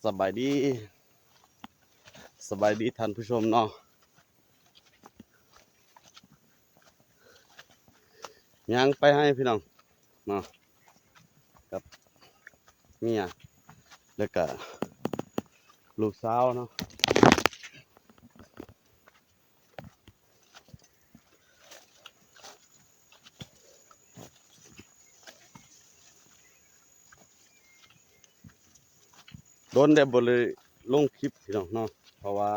สบายดีท่านผู้ชมเนาะยังไปให้พี่น้องเนาะกับเมียแล้วก็ลูกสาวเนาะโดนได้บ่เลยลงคลิปพี่น้องเนาะเพราะว่า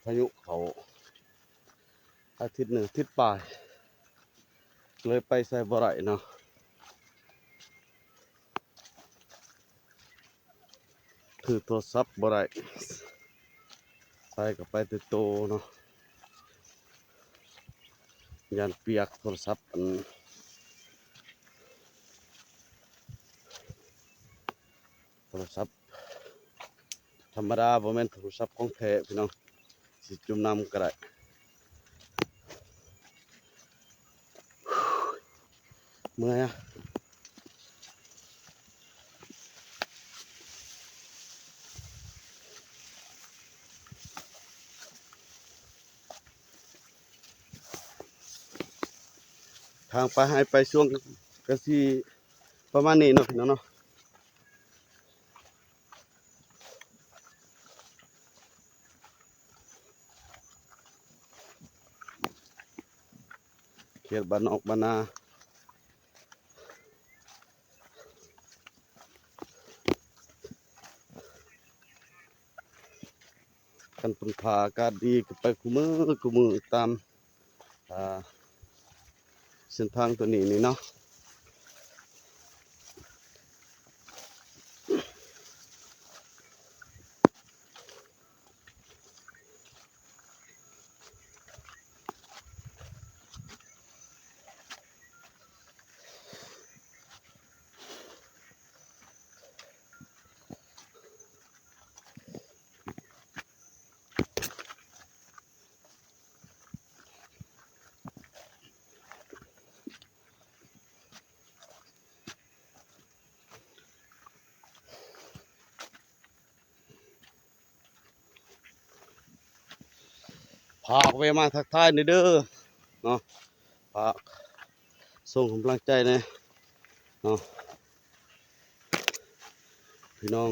พายุเขาอาทิตย์หนึ่งอาทิตย์ปลายเลยไปใส่บ่ได้เนาะถือโทรศัพท์บ่ได้ใส่กับไปแต่โตเนาะยันเปียกโทรศัพท์ธรรมดาบ่แม่นโทรศัพท์ของแท้พี่น้องสิจุ่มน้ำก็ได้เมื่อยอะทางไปให้ไปช่วงก็สิประมาณนี้เนาะพี่น้องเนาะเขตบ้านนอกบ้านนากันเป็นผาอากาศดีก็ไปคุมือตามอ่าเส้นทางตัวนี้นี่เนาะพากเวมาทักทายนี่เด้อเนาะพากส่งกำลังใจนะเนาะพี่น้อง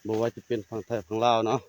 บ่ว่าจะเป็นฝั่งไทยฝั่งลาวเนาะ